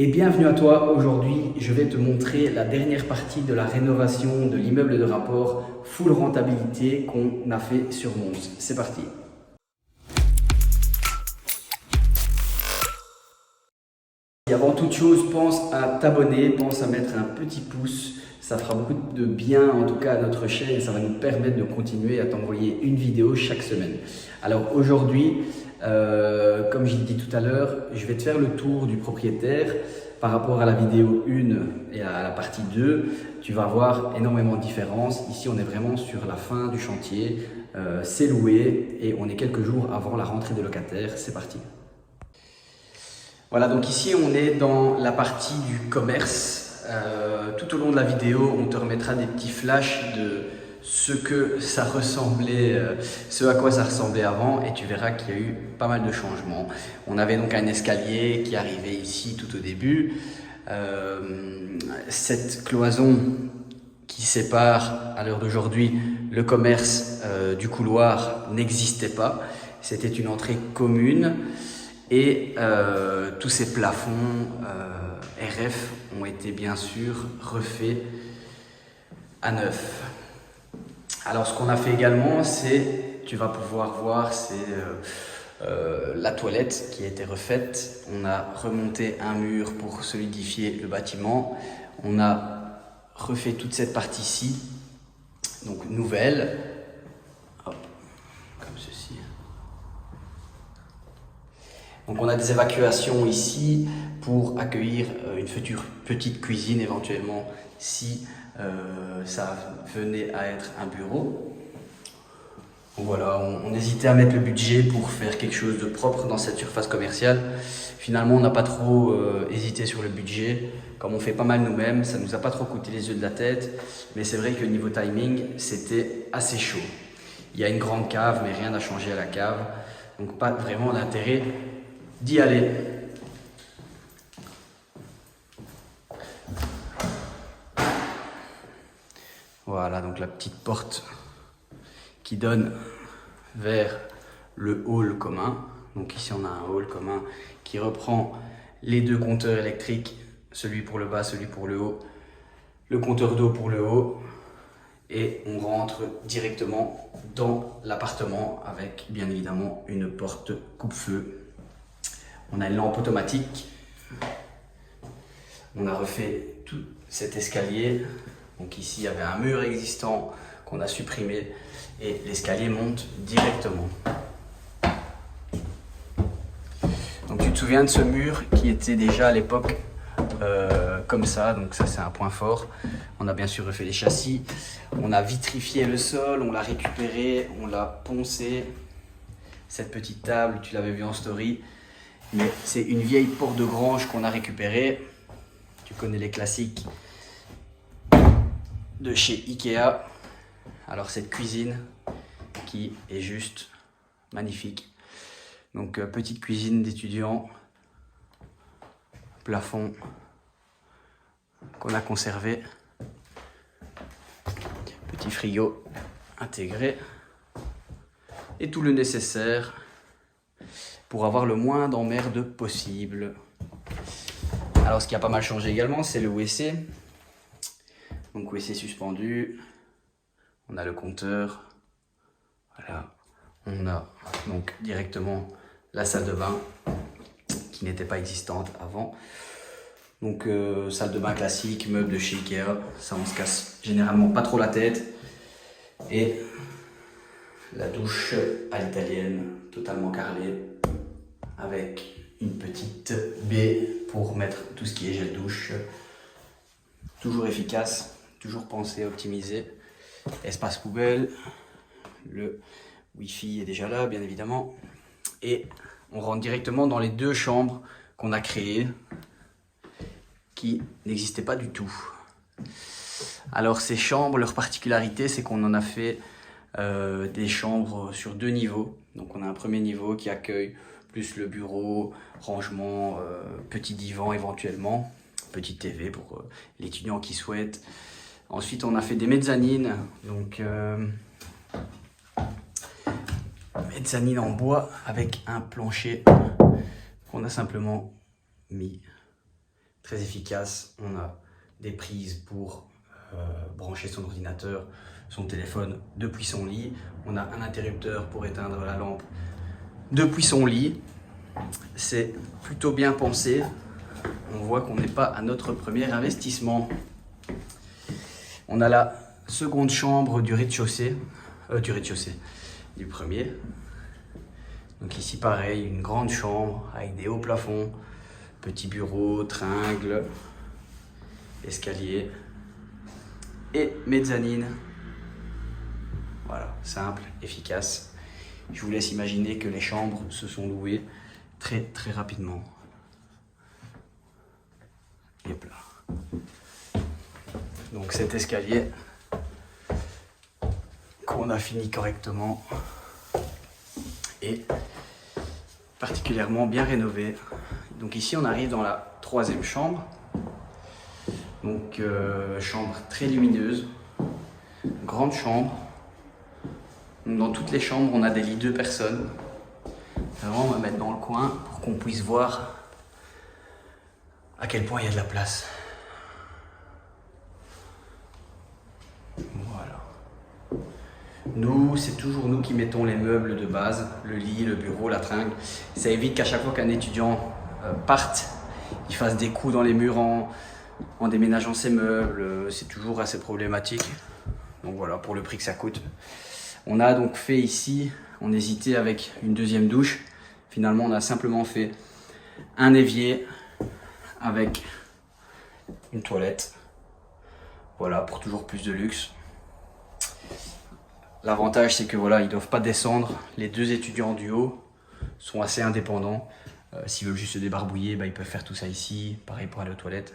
Et bienvenue à toi. Aujourd'hui, je vais te montrer la dernière partie de la rénovation de l'immeuble de rapport full rentabilité qu'on a fait sur Mons. C'est parti. Et avant toute chose, pense à t'abonner, pense à mettre un petit pouce. Ça fera beaucoup de bien, en tout cas à notre chaîne, et ça va nous permettre de continuer à t'envoyer une vidéo chaque semaine. Alors aujourd'hui, comme je l'ai dit tout à l'heure, je vais te faire le tour du propriétaire. Par rapport à la vidéo 1 et à la partie 2, tu vas voir énormément de différences. Ici, on est vraiment sur la fin du chantier. C'est loué et on est quelques jours avant la rentrée des locataires. C'est parti. Voilà, donc ici, on est dans la partie du commerce. Tout au long de la vidéo, on te remettra des petits flashs de ce que ça ressemblait, ce à quoi ça ressemblait avant, et tu verras qu'il y a eu pas mal de changements. On avait donc un escalier qui arrivait ici tout au début. Cette cloison qui sépare à l'heure d'aujourd'hui le commerce du couloir n'existait pas. C'était une entrée commune et tous ces plafonds RF ont été bien sûr refaits à neuf. Alors ce qu'on a fait également, c'est, tu vas pouvoir voir, c'est la toilette qui a été refaite. On a remonté un mur pour solidifier le bâtiment. On a refait toute cette partie-ci, donc nouvelle. Hop, comme ceci. Donc on a des évacuations ici pour accueillir une future petite cuisine éventuellement si ça venait à être un bureau. Donc voilà, on hésitait à mettre le budget pour faire quelque chose de propre dans cette surface commerciale. Finalement, on n'a pas trop hésité sur le budget. Comme on fait pas mal nous-mêmes, ça ne nous a pas trop coûté les yeux de la tête. Mais c'est vrai que niveau timing, c'était assez chaud. Il y a une grande cave, mais rien n'a changé à la cave. Donc pas vraiment d'intérêt d'y aller. Voilà, donc la petite porte qui donne vers le hall commun. Donc ici on a un hall commun qui reprend les deux compteurs électriques, celui pour le bas, celui pour le haut, le compteur d'eau pour le haut, et on rentre directement dans l'appartement avec bien évidemment une porte coupe-feu. On a une lampe automatique. On a refait tout cet escalier. Donc ici, il y avait un mur existant qu'on a supprimé et l'escalier monte directement. Donc tu te souviens de ce mur qui était déjà à l'époque comme ça, donc ça c'est un point fort. On a bien sûr refait les châssis, on a vitrifié le sol, on l'a récupéré, on l'a poncé. Cette petite table, tu l'avais vu en story, mais c'est une vieille porte de grange qu'on a récupérée. Tu connais les classiques de chez Ikea. Alors cette cuisine qui est juste magnifique. Donc petite cuisine d'étudiants, plafond qu'on a conservé, petit frigo intégré et tout le nécessaire pour avoir le moins d'emmerdes possible. Alors ce qui a pas mal changé également, c'est le WC. Donc WC suspendu, on a le compteur, voilà. On a donc directement la salle de bain qui n'était pas existante avant. Donc salle de bain classique, meuble de chez Ikea, ça on se casse généralement pas trop la tête. Et la douche à l'italienne, totalement carrelée, avec une petite baie pour mettre tout ce qui est gel douche. Toujours efficace, toujours pensé, optimisé. Espace poubelle, le Wi-Fi est déjà là, bien évidemment. Et on rentre directement dans les deux chambres qu'on a créées, qui n'existaient pas du tout. Alors ces chambres, leur particularité, c'est qu'on en a fait des chambres sur deux niveaux. Donc on a un premier niveau qui accueille plus le bureau, rangement, petit divan éventuellement, petite TV pour l'étudiant qui souhaite. Ensuite on a fait des mezzanines, donc mezzanine en bois avec un plancher qu'on a simplement mis très efficace. On a des prises pour brancher son ordinateur, son téléphone depuis son lit. On a un interrupteur pour éteindre la lampe depuis son lit. C'est plutôt bien pensé. On voit qu'on n'est pas à notre premier investissement. On a la seconde chambre du rez-de-chaussée, du premier. Donc ici pareil, une grande chambre avec des hauts plafonds, petit bureau, tringle, escalier et mezzanine. Voilà, simple, efficace. Je vous laisse imaginer que les chambres se sont louées très très rapidement. Et hop là. Donc cet escalier qu'on a fini correctement et particulièrement bien rénové. Donc ici on arrive dans la troisième chambre. Donc chambre très lumineuse, grande chambre. Donc, dans toutes les chambres on a des lits 2 personnes. Alors on va mettre dans le coin pour qu'on puisse voir à quel point il y a de la place. Voilà. Nous, c'est toujours nous qui mettons les meubles de base, le lit, le bureau, la tringle. Ça évite qu'à chaque fois qu'un étudiant parte, il fasse des coups dans les murs en déménageant ses meubles. C'est toujours assez problématique. Donc voilà, pour le prix que ça coûte. On a donc fait ici, on hésitait avec une deuxième douche. Finalement, on a simplement fait un évier avec une toilette. Voilà, pour toujours plus de luxe. L'avantage, c'est que voilà, ils ne doivent pas descendre. Les 2 étudiants du haut sont assez indépendants. S'ils veulent juste se débarbouiller, ils peuvent faire tout ça ici. Pareil pour aller aux toilettes.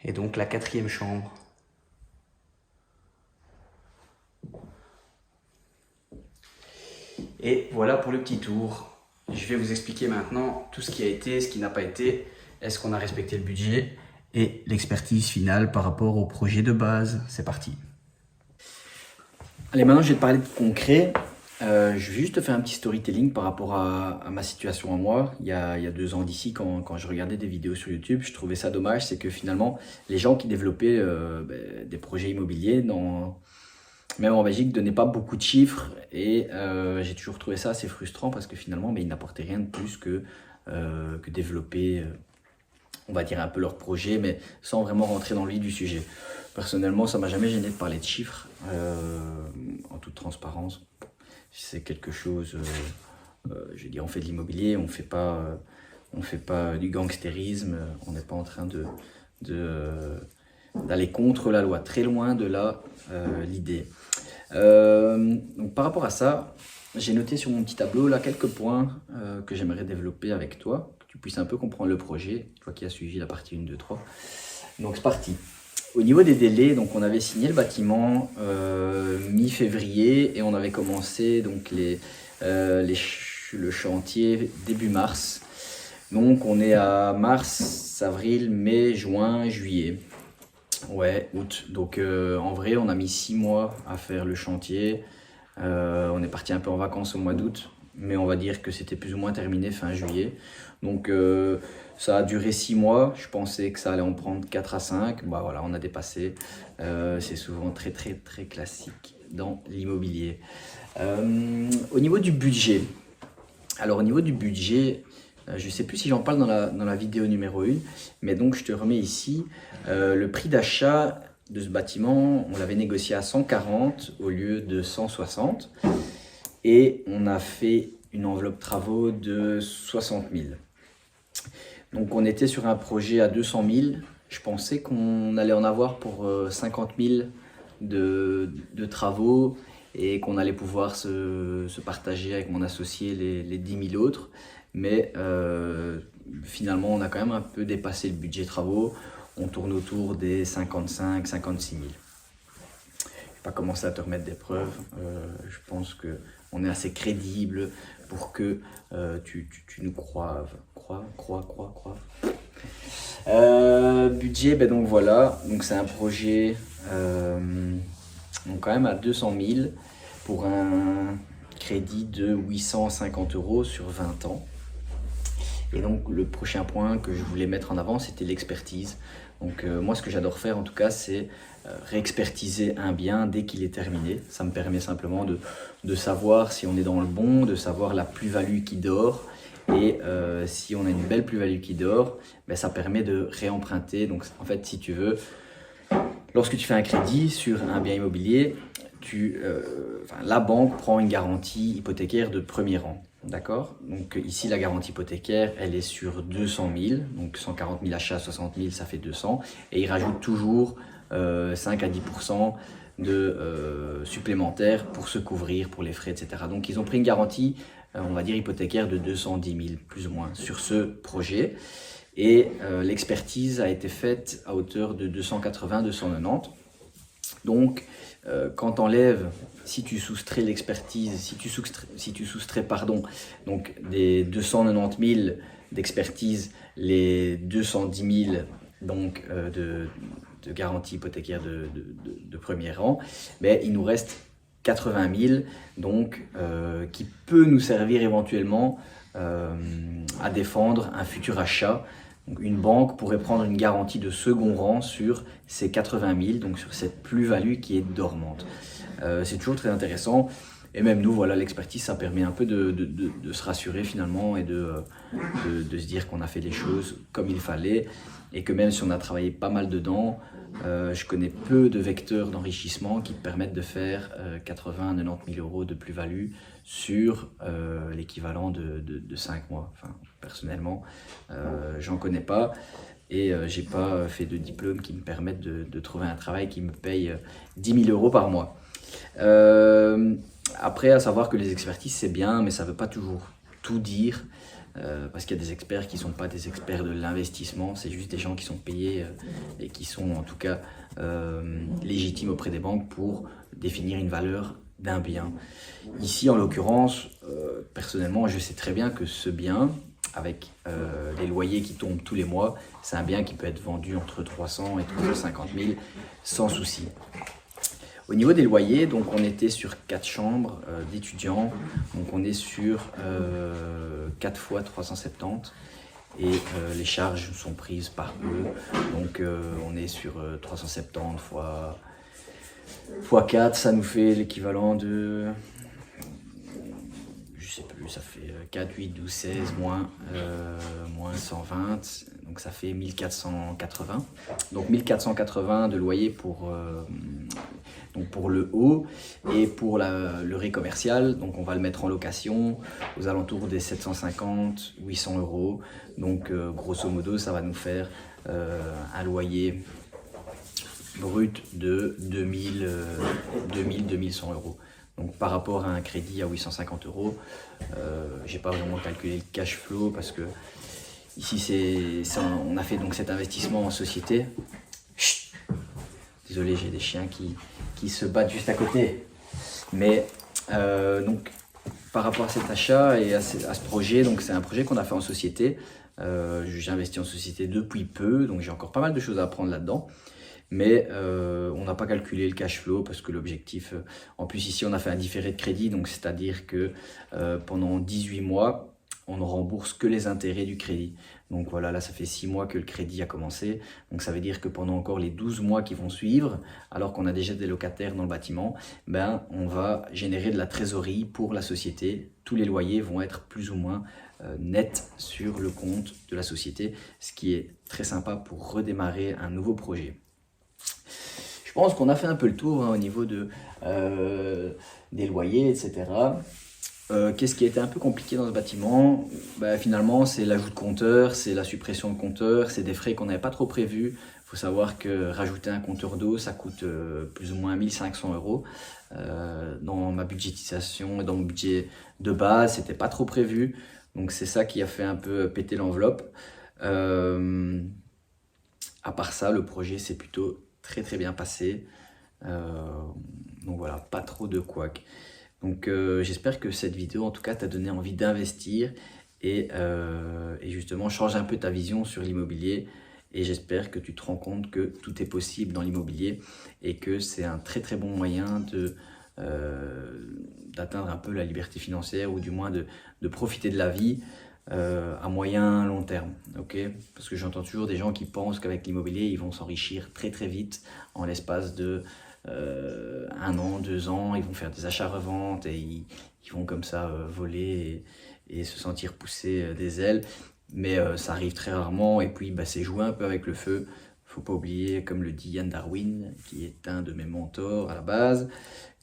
Et donc la 4e chambre. Et voilà pour le petit tour. Je vais vous expliquer maintenant tout ce qui a été, ce qui n'a pas été. Est-ce qu'on a respecté le budget et l'expertise finale par rapport au projet de base. C'est parti. Allez, maintenant je vais te parler de concret. Je vais juste te faire un petit storytelling par rapport à ma situation à moi. Il y a 2 ans d'ici, quand je regardais des vidéos sur YouTube, je trouvais ça dommage. C'est que finalement, les gens qui développaient des projets immobiliers, même en Belgique, ne donnaient pas beaucoup de chiffres. Et j'ai toujours trouvé ça assez frustrant parce que finalement, ils n'apportaient rien de plus que développer, on va dire, un peu leur projet, mais sans vraiment rentrer dans le vif du sujet. Personnellement, ça ne m'a jamais gêné de parler de chiffres, en toute transparence. C'est quelque chose, je veux dire, on fait de l'immobilier, on fait pas du gangstérisme, on n'est pas en train d'aller contre la loi, très loin de là l'idée. Donc par rapport à ça, j'ai noté sur mon petit tableau là quelques points que j'aimerais développer avec toi, que tu puisses un peu comprendre le projet, toi qui as suivi la partie 1, 2, 3. Donc c'est parti. Au niveau des délais, donc on avait signé le bâtiment mi-février et on avait commencé donc le chantier début mars. Donc on est à mars, avril, mai, juin, juillet. Ouais, août. Donc en vrai, on a mis 6 mois à faire le chantier. On est parti un peu en vacances au mois d'août, mais on va dire que c'était plus ou moins terminé fin juillet. Donc ça a duré 6 mois. Je pensais que ça allait en prendre 4 à 5. Bah voilà, on a dépassé. C'est souvent très très très classique dans l'immobilier. Au niveau du budget. Alors au niveau du budget, je ne sais plus si j'en parle dans la vidéo numéro 1, mais donc je te remets ici. Le prix d'achat de ce bâtiment, on l'avait négocié à 140 au lieu de 160. Et on a fait une enveloppe travaux de 60 000. Donc on était sur un projet à 200 000. Je pensais qu'on allait en avoir pour 50 000 de travaux et qu'on allait pouvoir se partager avec mon associé les 10 000 autres. Mais finalement, on a quand même un peu dépassé le budget travaux. On tourne autour des 55 000, 56 000. Je ne vais pas commencer à te remettre des preuves. Je pense qu'on est assez crédible pour que tu nous croives. Crois. Budget, ben donc voilà. Donc c'est un projet donc quand même à 200 000 pour un crédit de 850 € sur 20 ans. Et donc le prochain point que je voulais mettre en avant, c'était l'expertise. Donc moi, ce que j'adore faire en tout cas, c'est réexpertiser un bien dès qu'il est terminé. Ça me permet simplement de savoir si on est dans le bon, de savoir la plus-value qui dort. Et si on a une belle plus-value qui dort, ben, ça permet de réemprunter. Donc en fait, si tu veux, lorsque tu fais un crédit sur un bien immobilier, la banque prend une garantie hypothécaire de premier rang. D'accord? Donc ici, la garantie hypothécaire, elle est sur 200 000. Donc 140 000 achats, 60 000, ça fait 200. Et ils rajoutent toujours 5 à 10% de supplémentaires pour se couvrir, pour les frais, etc. Donc ils ont pris une garantie, on va dire hypothécaire de 210 000, plus ou moins, sur ce projet. Et l'expertise a été faite à hauteur de 280-290. Donc, quand tu enlèves, si tu soustrais l'expertise, si tu soustrais, donc des 290 000 d'expertise, les 210 000 donc, de garantie hypothécaire de premier rang, mais il nous reste 80 000 donc, qui peut nous servir éventuellement à défendre un futur achat. Donc une banque pourrait prendre une garantie de second rang sur ces 80 000, donc sur cette plus-value qui est dormante. C'est toujours très intéressant. Et même nous, voilà, l'expertise, ça permet un peu de se rassurer finalement et de se dire qu'on a fait les choses comme il fallait. Et que même si on a travaillé pas mal dedans, je connais peu de vecteurs d'enrichissement qui te permettent de faire 80 à 90 000 euros de plus-value sur l'équivalent de 5 mois. Enfin, personnellement, j'en connais pas et j'ai pas fait de diplôme qui me permette de trouver un travail qui me paye 10 000 euros par mois. Après, à savoir que les expertises, c'est bien, mais ça veut pas toujours tout dire. Parce qu'il y a des experts qui ne sont pas des experts de l'investissement, c'est juste des gens qui sont payés et qui sont en tout cas légitimes auprès des banques pour définir une valeur d'un bien. Ici, en l'occurrence, personnellement, je sais très bien que ce bien, avec les loyers qui tombent tous les mois, c'est un bien qui peut être vendu entre 300 et 350 000 sans souci. Au niveau des loyers, donc on était sur 4 chambres d'étudiants, donc on est sur 4 fois 370 et les charges sont prises par eux, donc on est sur 370 fois 4, ça nous fait l'équivalent de, je sais plus, ça fait 4, 8, 12, 16 moins 120, donc ça fait 1480. Donc 1480 de loyer pour le haut et pour le ré commercial, donc on va le mettre en location aux alentours des 750, 800 euros. Donc grosso modo, ça va nous faire un loyer brut de 2100 euros. Donc par rapport à un crédit à 850 euros, j'ai pas vraiment calculé le cash flow parce que ici on a fait donc cet investissement en société. Chut, désolé, j'ai des chiens qui se battent juste à côté. Mais donc par rapport à cet achat et à ce projet, donc c'est un projet qu'on a fait en société. J'ai investi en société depuis peu, donc j'ai encore pas mal de choses à apprendre là-dedans. Mais on n'a pas calculé le cash flow parce que l'objectif, en plus ici on a fait un différé de crédit, donc c'est-à-dire que pendant 18 mois, on ne rembourse que les intérêts du crédit. Donc voilà, là ça fait 6 mois que le crédit a commencé, donc ça veut dire que pendant encore les 12 mois qui vont suivre, alors qu'on a déjà des locataires dans le bâtiment, ben, on va générer de la trésorerie pour la société. Tous les loyers vont être plus ou moins nets sur le compte de la société, ce qui est très sympa pour redémarrer un nouveau projet. Je pense qu'on a fait un peu le tour au niveau des loyers, etc. Qu'est-ce qui a été un peu compliqué dans ce bâtiment? Finalement, c'est l'ajout de compteurs, c'est la suppression de compteurs, c'est des frais qu'on n'avait pas trop prévus. Il faut savoir que rajouter un compteur d'eau, ça coûte plus ou moins 1500 euros. Dans ma budgétisation et dans mon budget de base, c'était pas trop prévu. Donc c'est ça qui a fait un peu péter l'enveloppe. À part ça, le projet s'est plutôt très bien passé. Donc voilà, pas trop de couac. Donc j'espère que cette vidéo en tout cas t'a donné envie d'investir et justement change un peu ta vision sur l'immobilier, et j'espère que tu te rends compte que tout est possible dans l'immobilier et que c'est un très bon moyen d'atteindre un peu la liberté financière, ou du moins de profiter de la vie à moyen, long terme. Okay, parce que j'entends toujours des gens qui pensent qu'avec l'immobilier, ils vont s'enrichir très très vite en l'espace de 1 an, 2 ans. Ils vont faire des achats-reventes et ils vont comme ça voler et se sentir pousser des ailes. Mais ça arrive très rarement et puis c'est jouer un peu avec le feu. Faut pas oublier, comme le dit Yann Darwin, qui est un de mes mentors à la base,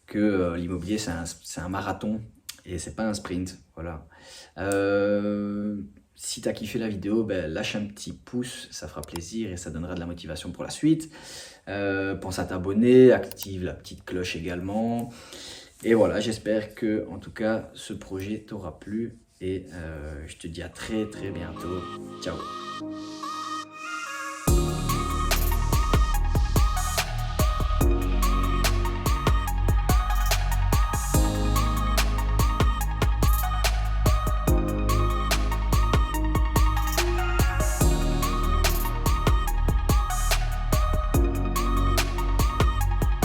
que l'immobilier c'est un marathon et c'est pas un sprint. Voilà. Si tu as kiffé la vidéo, lâche un petit pouce, ça fera plaisir et ça donnera de la motivation pour la suite. Pense à t'abonner, active la petite cloche également. Et voilà, j'espère que en tout cas ce projet t'aura plu et je te dis à très très bientôt. Ciao.